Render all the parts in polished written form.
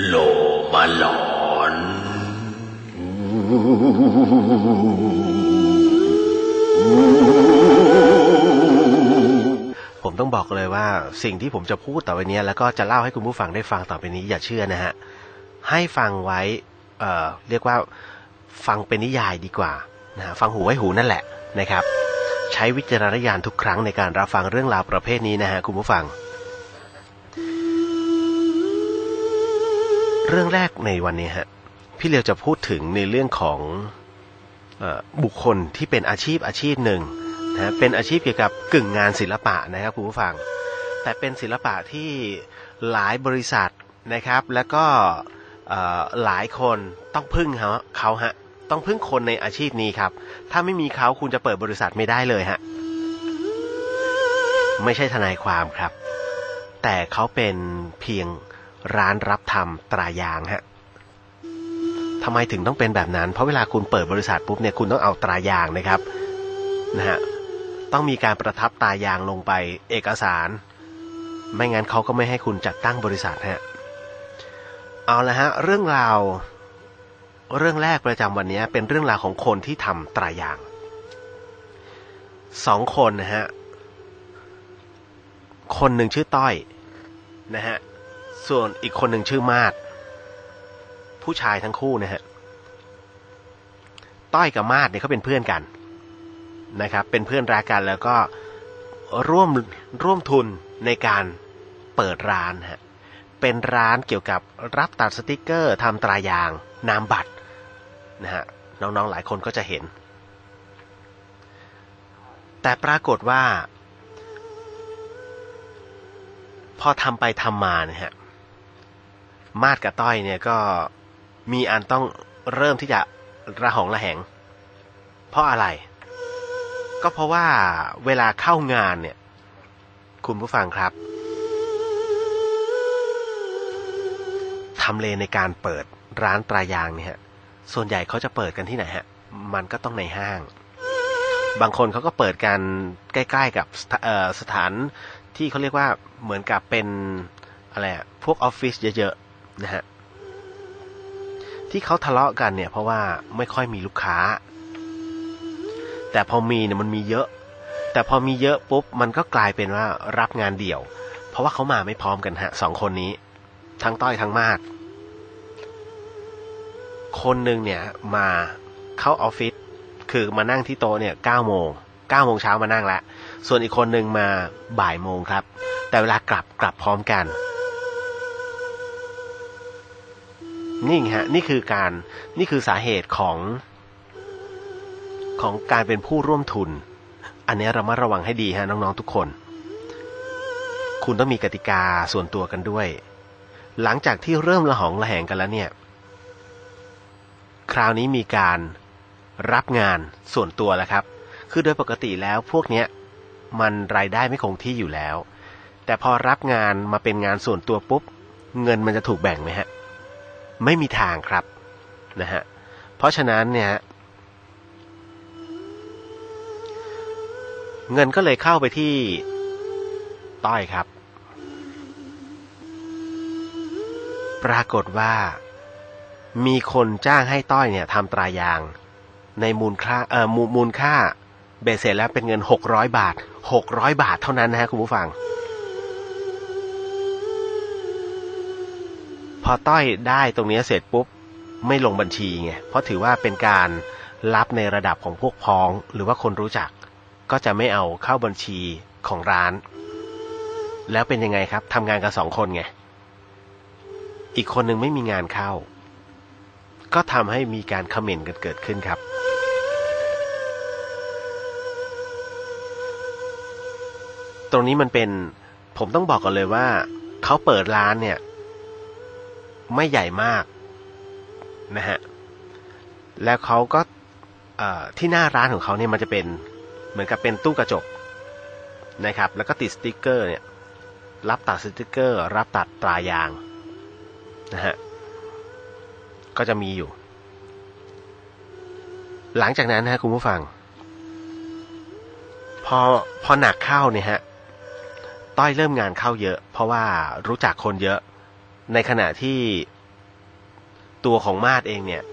โลมาหลอนผมต้องบอกเลยว่าสิ่งที่ผมจะพูดต่อไปนี้แล้วก็จะเล่าให้คุณผู้ฟังได้ฟังต่อไปนี้อย่าเชื่อนะฮะให้ฟังไว้เรียกว่าฟังเป็นนิยายดีกว่านะฮะฟังหูไว้หูนั่นแหละนะครับใช้วิจารณญาณทุกครั้งในการรับฟังเรื่องราวประเภทนี้นะฮะคุณผู้ฟังเรื่องแรกในวันนี้ฮะพี่เลียวจะพูดถึงในเรื่องของบุคคลที่เป็นอาชีพหนึ่งนะเป็นอาชีพเกี่ยวกับกึ่งงานศิลปะนะครับคุณผู้ฟังแต่เป็นศิลปะที่หลายบริษัทนะครับแล้วก็หลายคนต้องพึ่งเขาฮะต้องพึ่งคนในอาชีพนี้ครับถ้าไม่มีเขาคุณจะเปิดบริษัทไม่ได้เลยฮะไม่ใช่ทนายความครับแต่เขาเป็นเพียงร้านรับทำตรายางฮะทำไมถึงต้องเป็นแบบนั้นเพราะเวลาคุณเปิดบริษัทปุ๊บเนี่ยคุณต้องเอาตรายางนะครับนะฮะต้องมีการประทับตรายางลงไปเอกสารไม่งั้นเขาก็ไม่ให้คุณจัดตั้งบริษัทฮะเอาละฮะเรื่องราวเรื่องแรกประจำวันนี้เป็นเรื่องราวของคนที่ทำตรายางสองคนนะฮะคนหนึ่งชื่อต้อยนะฮะส่วนอีกคนหนึ่งชื่อมาดผู้ชายทั้งคู่นะฮะต้อยกับมาดเนี่ยเขาเป็นเพื่อนกันนะครับเป็นเพื่อนรักกันแล้วก็ร่วมทุนในการเปิดร้านฮะเป็นร้านเกี่ยวกับรับตัดสติกเกอร์ทำตรายางนามบัตรนะฮะน้องๆหลายคนก็จะเห็นแต่ปรากฏว่าพอทำไปทำมาเนี่ยฮะมาดกับต้อยเนี่ยก็มีอันต้องเริ่มที่จะระหองระแหงเพราะอะไรก็เพราะว่าเวลาเข้างานเนี่ยคุณผู้ฟังครับทำเลในการเปิดร้านตรายางเนี่ยฮะส่วนใหญ่เขาจะเปิดกันที่ไหนฮะมันก็ต้องในห้างบางคนเขาก็เปิดกันใกล้ๆกับสถานที่เขาเรียกว่าเหมือนกับเป็นอะไรพวกออฟฟิศเยอะๆนะฮะที่เขาทะเลาะกันเนี่ยเพราะว่าไม่ค่อยมีลูกค้าแต่พอมีเนี่ยมันมีเยอะแต่พอมีเยอะปุ๊บมันก็กลายเป็นว่ารับงานเดี่ยวเพราะว่าเขามาไม่พร้อมกันฮะสองคนนี้ทั้งต้อยทั้งมาดคนหนึ่งเนี่ยมาเข้าออฟฟิศคือมานั่งที่โต๊ะเนี่ย9 โมงเช้ามานั่งแล้วส่วนอีกคนหนึ่งมาบ่ายโมงครับแต่เวลากลับพร้อมกันนี่ฮะนี่คือสาเหตุของการเป็นผู้ร่วมทุนอันนี้เรามาระวังให้ดีฮะน้องๆทุกคนคุณต้องมีกติกาส่วนตัวกันด้วยหลังจากที่เริ่มระหองระแหงกันแล้วเนี่ยคราวนี้มีการรับงานส่วนตัวแล้วครับคือโดยปกติแล้วพวกเนี้ยมันรายได้ไม่คงที่อยู่แล้วแต่พอรับงานมาเป็นงานส่วนตัวปุ๊บเงินมันจะถูกแบ่งไหมฮะไม่มีทางครับนะฮะเพราะฉะนั้นเนี่ยเงินก็เลยเข้าไปที่ต้อยครับปรากฏว่ามีคนจ้างให้ต้อยเนี่ยทำตรายางในมูลค่าเบสเสร็จแล้วเป็นเงิน600 บาทเท่านั้นนะฮะคุณผู้ฟังพอต้อยได้ตรงนี้เสร็จปุ๊บไม่ลงบัญชีไงเพราะถือว่าเป็นการรับในระดับของพวกพ้องหรือว่าคนรู้จักก็จะไม่เอาเข้าบัญชีของร้านแล้วเป็นยังไงครับทำงานกัน2 คนไงอีกคนนึงไม่มีงานเข้าก็ทำให้มีการเขม่นกันเกิดขึ้นครับตรงนี้มันเป็นผมต้องบอกก่อนเลยว่าเขาเปิดร้านเนี่ยไม่ใหญ่มากนะฮะแล้วเขาก็ที่หน้าร้านของเขาเนี่ยมันจะเป็นเหมือนกับเป็นตู้กระจกนะครับแล้วก็ติดสติ๊กเกอร์เนี่ยรับตัดสติ๊กเกอร์รับตัดตรายางนะฮะก็จะมีอยู่หลังจากนั้นนะคุณผู้ฟังพอหนักเข้าเนี่ยฮะต้อยเริ่มงานเข้าเยอะเพราะว่ารู้จักคนเยอะในขณะที่ ตัวของมาดเองเนี่ย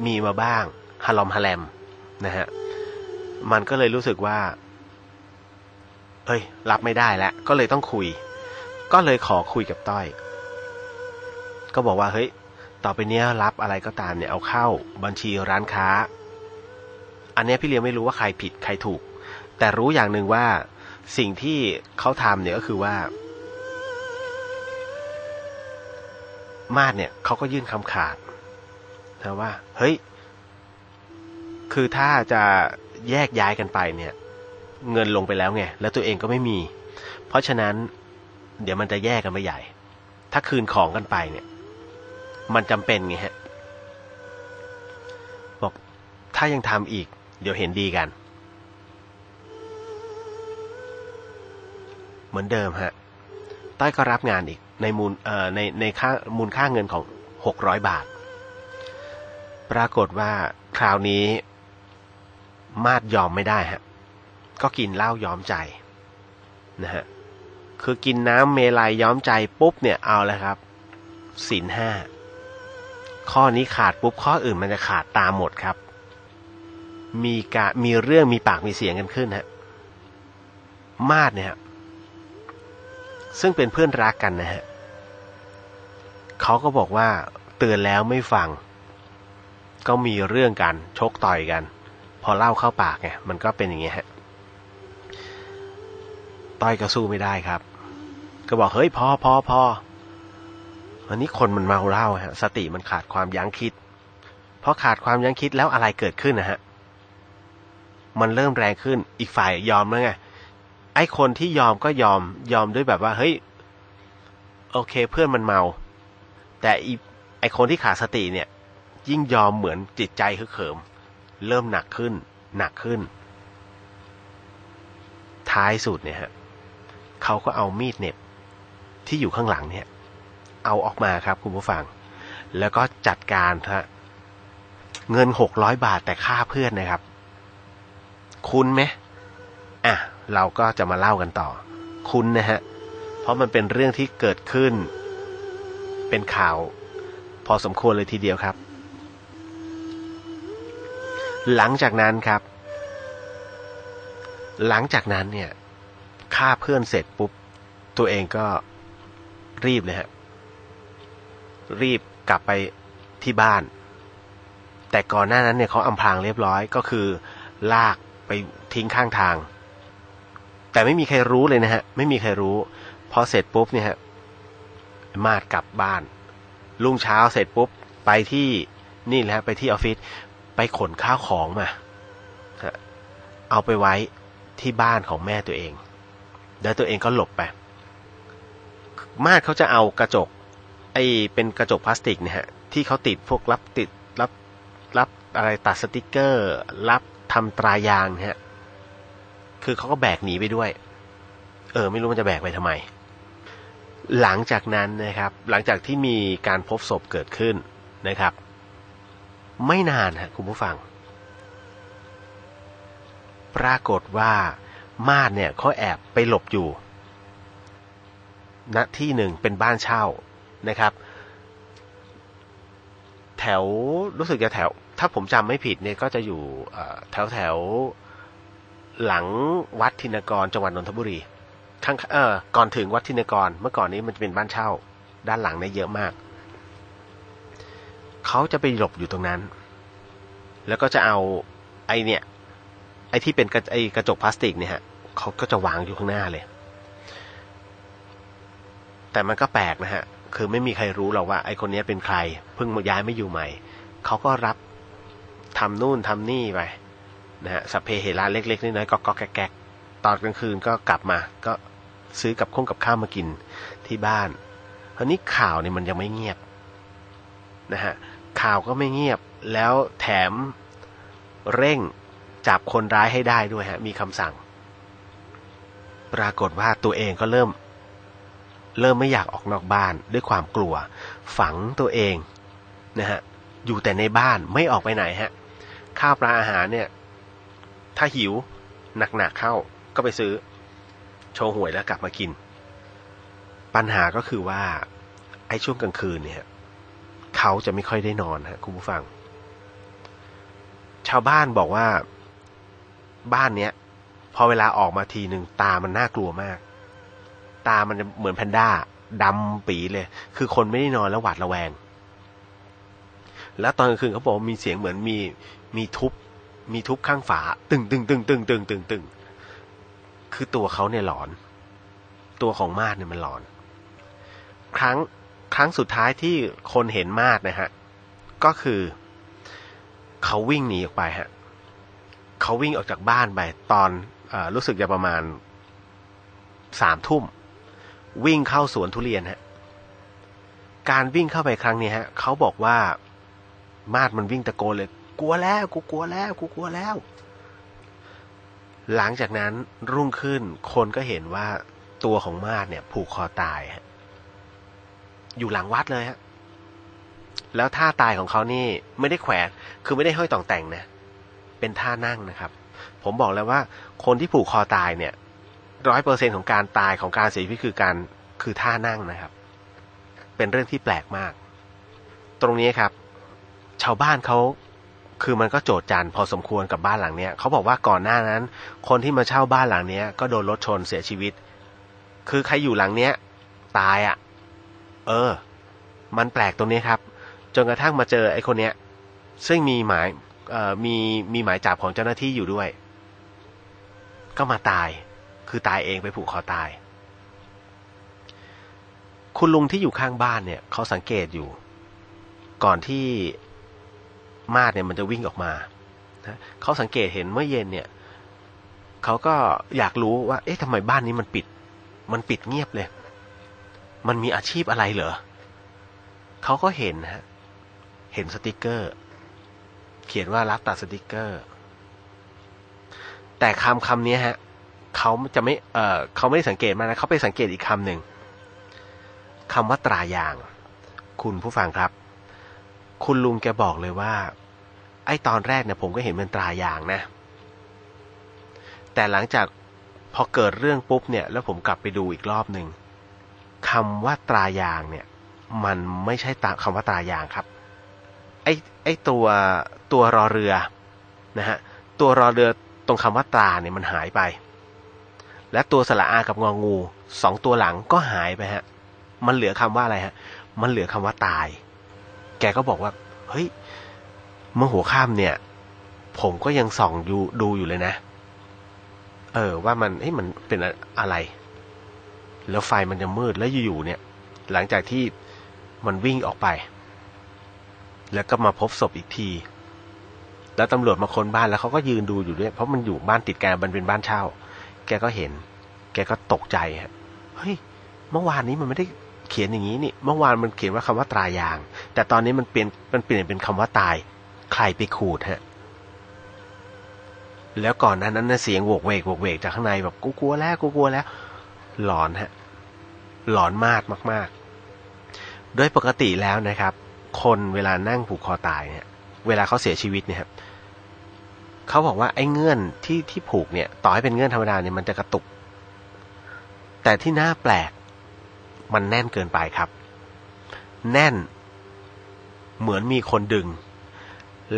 มีมาบ้างฮาลอมฮาแลมนะฮะมันก็เลยรู้สึกว่าเฮ้ยรับไม่ได้แล้วก็เลยต้องคุยก็เลยขอคุยกับต้อยก็บอกว่าเฮ้ยต่อไปเนี้ยรับอะไรก็ตามเนี่ยเอาเข้าบัญชีร้านค้าอันนี้พี่เลี้ยงไม่รู้ว่าใครผิดใครถูกแต่รู้อย่างหนึ่งว่าสิ่งที่เขาทำเนี่ยก็คือว่ามาดเนี่ยเขาก็ยื่นคำขาดนะว่าเฮ้ยคือถ้าจะแยกย้ายกันไปเนี่ยเงินลงไปแล้วไงแล้วตัวเองก็ไม่มีเพราะฉะนั้นเดี๋ยวมันจะแยกกันไปใหญ่ถ้าคืนของกันไปเนี่ยมันจำเป็นไงฮะบอกถ้ายังทำอีกเดี๋ยวเห็นดีกันเหมือนเดิมฮะต้อยก็รับงานอีกในมูลค่าเงินของ600 บาทปรากฏว่าคราวนี้มาดยอมไม่ได้ฮะก็กินเหล้าย้อมใจนะฮะคือกินน้ำเมลัยย้อมใจปุ๊บเนี่ยเอาแล้วครับศีล 5ข้อนี้ขาดปุ๊บข้ออื่นมันจะขาดตามหมดครับมีเรื่องมีปากมีเสียงกันขึ้นฮะมาดเนี่ยซึ่งเป็นเพื่อนรักกันนะฮะเขาก็บอกว่าเตือนแล้วไม่ฟังก็มีเรื่องกันชกต่อยกันพอเล่าเข้าปากไงมันก็เป็นอย่างเงี้ยฮะต้อยก็สู้ไม่ได้ครับก็บอกเฮ้ยพอวันนี้คนมันเมาเหล้าฮะสติมันขาดความยั้งคิดพอขาดความยั้งคิดแล้วอะไรเกิดขึ้นนะฮะมันเริ่มแรงขึ้นอีกฝ่ายยอมแล้วไงไอ้คนที่ยอมก็ยอมด้วยแบบว่าเฮ้ยโอเคเพื่อนมันเมาแต่ไอ้คนที่ขาดสติเนี่ยยิ่งยอมเหมือนจิตใจฮึกเหิมเริ่มหนักขึ้นท้ายสุดเนี่ยฮะเขาก็เอามีดเหน็บที่อยู่ข้างหลังเนี่ยเอาออกมาครับคุณผู้ฟังแล้วก็จัดการฮะเงิน600 บาทแต่ฆ่าเพื่อนนะครับคุ้นไหมเราก็จะมาเล่ากันต่อคุ้นนะฮะเพราะมันเป็นเรื่องที่เกิดขึ้นเป็นข่าวพอสมควรเลยทีเดียวครับหลังจากนั้นเนี่ยฆ่าเพื่อนเสร็จปุ๊บตัวเองก็รีบเลยฮะรีบกลับไปที่บ้านแต่ก่อนหน้านั้นเนี่ยเขาอำพรางเรียบร้อยก็คือลากไปทิ้งข้างทางแต่ไม่มีใครรู้เลยนะฮะไม่มีใครรู้พอเสร็จปุ๊บเนี่ยฮะมาดกลับบ้านรุ่งเช้าเสร็จปุ๊บไปที่นี่แหละไปที่ออฟฟิศไปขนข้าวของมาเอาไปไว้ที่บ้านของแม่ตัวเองแล้วตัวเองก็หลบไปมาดเขาจะเอากระจกเป็นกระจกพลาสติกเนี่ยฮะที่เขาติดพวกรับอะไรตัดสติกเกอร์รับทำตรายางฮะคือเขาก็แบกหนีไปด้วยไม่รู้มันจะแบกไปทำไมหลังจากนั้นนะครับหลังจากที่มีการพบศพเกิดขึ้นนะครับไม่นานฮะคุณผู้ฟังปรากฏว่ามาดเนี่ยเขาแอบไปหลบอยู่ณที่หนึ่งเป็นบ้านเช่านะครับแถวรู้สึกจะแถวถ้าผมจำไม่ผิดเนี่ยก็จะอยู่แถวหลังวัดธินกรจังหวัดนนทบุรีข้างก่อนถึงวัดธินกรเมื่อก่อนนี้มันจะเป็นบ้านเช่าด้านหลังเนี่ยเยอะมากเขาจะไปหลบอยู่ตรงนั้นแล้วก็จะเอาไอ้ที่เป็นกระจกพลาสติกเนี่ยฮะเขาก็จะวางอยู่ข้างหน้าเลยแต่มันก็แปลกนะฮะคือไม่มีใครรู้หรอกว่าไอ้คนนี้เป็นใครเพิ่งย้ายไม่อยู่ใหม่เขาก็รับทำนู่นทำนี่ไปนะฮะสัพเพเหระเล็กๆน้อยๆก็แก๊กๆตอนกลางคืนก็กลับมาก็ซื้อกับข้าวมากินที่บ้านคราวนี้ข่าวเนี่ยมันยังไม่เงียบนะฮะข่าวก็ไม่เงียบแล้วแถมเร่งจับคนร้ายให้ได้ด้วยฮะมีคำสั่งปรากฏว่าตัวเองก็เริ่มไม่อยากออกนอกบ้านด้วยความกลัวฝังตัวเองนะฮะอยู่แต่ในบ้านไม่ออกไปไหนฮะข้าวปลาอาหารเนี่ยถ้าหิวหนักๆเข้าก็ไปซื้อโชว์หวยแล้วกลับมากินปัญหาก็คือว่าไอ้ช่วงกลางคืนเนี่ย เขาจะไม่ค่อยได้นอนฮะคุณผู้ฟังชาวบ้านบอกว่าบ้านเนี้ยพอเวลาออกมาทีหนึ่งตามันน่ากลัวมากตามันจะเหมือนแพนด้าดำปีเลยคือคนไม่ได้นอนแล้วหวาดระแวงแล้วตอนกลางคืนเขาบอกมีเสียงเหมือนมีทุบข้างฝาตึงคือตัวเขาเนี่ยหลอนตัวของมาดเนี่ยมันหลอนครั้งสุดท้ายที่คนเห็นมาดนะฮะก็คือเขาวิ่งหนีออกไปฮะเขาวิ่งออกจากบ้านไปตอนรู้สึกจะประมาณ3 ทุ่มวิ่งเข้าสวนทุเรียนฮะการวิ่งเข้าไปครั้งนี้ฮะเขาบอกว่ามาดมันวิ่งตะโกนเลยกลัวแล้วกูกลัวแล้วหลังจากนั้นรุ่งขึ้นคนก็เห็นว่าตัวของมาดเนี่ยผูกคอตายฮะอยู่หลังวัดเลยฮะแล้วท่าตายของเขานี่ไม่ได้แขวนคือไม่ได้ห้อยต่องแต่งนะเป็นท่านั่งนะครับผมบอกแล้วว่าคนที่ผูกคอตายเนี่ย100%ของการตายของการเสียชีวิตคือท่านั่งนะครับเป็นเรื่องที่แปลกมากตรงนี้ครับชาวบ้านเขาคือมันก็โจษจันพอสมควรกับบ้านหลังเนี้ยเขาบอกว่าก่อนหน้านั้นคนที่มาเช่าบ้านหลังเนี้ยก็โดนรถชนเสียชีวิตคือใครอยู่หลังเนี้ยตายอ่ะมันแปลกตรงนี้ครับจนกระทั่งมาเจอไอ้คนเนี้ยซึ่งมีหมายจับของเจ้าหน้าที่อยู่ด้วยก็มาตายคือตายเองไปผูกคอตายคุณลุงที่อยู่ข้างบ้านเนี่ยเขาสังเกตอยู่ก่อนที่มาดเนี่ยมันจะวิ่งออกมาเขาสังเกตเห็นเมื่อเย็นเนี่ยเขาก็อยากรู้ว่าเอ๊ะทำไมบ้านนี้มันปิดเงียบเลยมันมีอาชีพอะไรเหรอเขาก็เห็นสติกเกอร์เขียนว่ารับตัดสติกเกอร์แต่คำนี้ฮะเขาจะไม่เขาไม่ได้สังเกตมานะเขาไปสังเกตอีกคำหนึ่งคำว่าตรายางคุณผู้ฟังครับคุณลุงแกบอกเลยว่าไอ้ตอนแรกเนี่ยผมก็เห็นเป็นตรายางนะแต่หลังจากพอเกิดเรื่องปุ๊บเนี่ยแล้วผมกลับไปดูอีกรอบหนึ่งคำว่าตรายางเนี่ยมันไม่ใช่คำว่าตรายางครับไอ้ตัวรอเรือนะฮะตัวรอเรือตรงคำว่าตราเนี่ยมันหายไปและตัวสระอากับงองู2ตัวหลังก็หายไปฮะมันเหลือคำว่าอะไรฮะมันเหลือคำว่าตายแกก็บอกว่าเฮ้ยเมื่อหัวค่ำเนี่ยผมก็ยังส่องดูอยู่เลยนะว่ามันเป็นอะไรแล้วไฟมันจะมืดแล้วอยู่ๆเนี่ยหลังจากที่มันวิ่งออกไปแล้วก็มาพบศพอีกทีแล้วตำรวจมาค้นบ้านแล้วเขาก็ยืนดูอยู่ด้วยเพราะมันอยู่บ้านติดกันมันเป็นบ้านเช่าแกก็เห็นแกก็ตกใจฮะเฮ้ยเมื่อวานนี้มันไม่ได้เขียนอย่างนี้นี่เมื่อวานมันเขียนว่าคำว่าตรายางแต่ตอนนี้มันเปลี่ยนเป็นคำว่าตายใครไปขูดฮะแล้วก่อนนั้นเสียงโวกเวกจากข้างในแบบกูกลัวแล้วหลอนฮะหลอนมากโดยปกติแล้วนะครับคนเวลานั่งผูกคอตายเนี่ยเวลาเขาเสียชีวิตเนี่ยครับเขาบอกว่าไอ้เงื่อนที่ผูกเนี่ยต่อให้เป็นเงื่อนธรรมดาเนี่ยมันจะกระตุกแต่ที่น่าแปลกมันแน่นเกินไปครับแน่นเหมือนมีคนดึง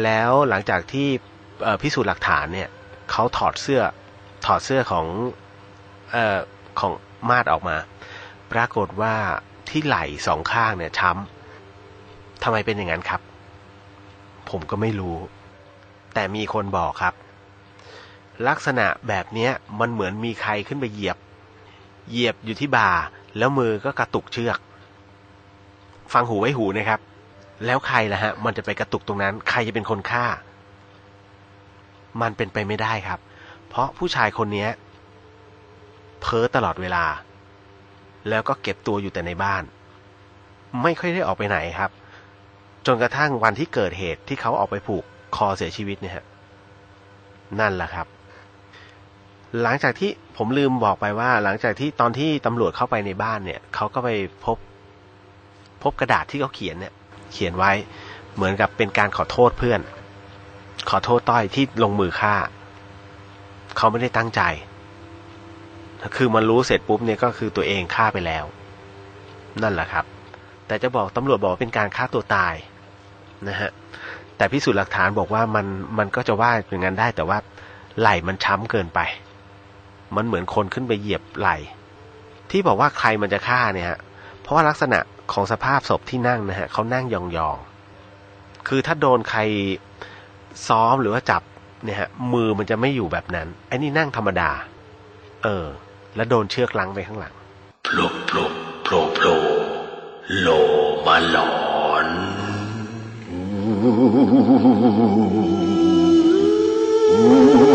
แล้วหลังจากที่พิสูจน์หลักฐานเนี่ยเขาถอดเสื้อของมาดออกมาปรากฏว่าที่ไหล่2ข้างเนี่ยช้ำทำไมเป็นอย่างนั้นครับผมก็ไม่รู้แต่มีคนบอกครับลักษณะแบบนี้มันเหมือนมีใครขึ้นไปเหยียบอยู่ที่บ่าแล้วมือก็กระตุกเชือกฟังหูไว้หูนะครับแล้วใครล่ะฮะมันจะไปกระตุกตรงนั้นใครจะเป็นคนฆ่ามันเป็นไปไม่ได้ครับเพราะผู้ชายคนนี้เพ้อตลอดเวลาแล้วก็เก็บตัวอยู่แต่ในบ้านไม่ค่อยได้ออกไปไหนครับจนกระทั่งวันที่เกิดเหตุที่เขาออกไปผูกคอเสียชีวิตเนี่ยฮะนั่นแหละครับหลังจากที่ผมลืมบอกไปว่าหลังจากที่ตอนที่ตำรวจเข้าไปในบ้านเนี่ยเขาก็ไปพบกระดาษที่เขาเขียนไว้เหมือนกับเป็นการขอโทษเพื่อนขอโทษต้อยที่ลงมือฆ่าเขาไม่ได้ตั้งใจคือมันรู้เสร็จปุ๊บเนี่ยก็คือตัวเองฆ่าไปแล้วนั่นแหละครับ แต่จะบอกตำรวจบอกว่าเป็นการฆ่าตัวตายนะฮะแต่พิสูจน์หลักฐานบอกว่ามันก็จะว่าอย่างนั้นได้แต่ว่าไหล่มันช้ำเกินไปมันเหมือนคนขึ้นไปเหยียบไหล่ที่บอกว่าใครมันจะฆ่าเนี่ยฮะเพราะว่าลักษณะของสภาพศพที่นั่งนะฮะเขานั่งยองๆคือถ้าโดนใครซ้อมหรือว่าจับเนี่ยฮะมือมันจะไม่อยู่แบบนั้นไอ้นี่นั่งธรรมดาแล้วโดนเชือกลังไปข้างหลังโผล่โผล่โผล่โผล่โลมาหลอนอ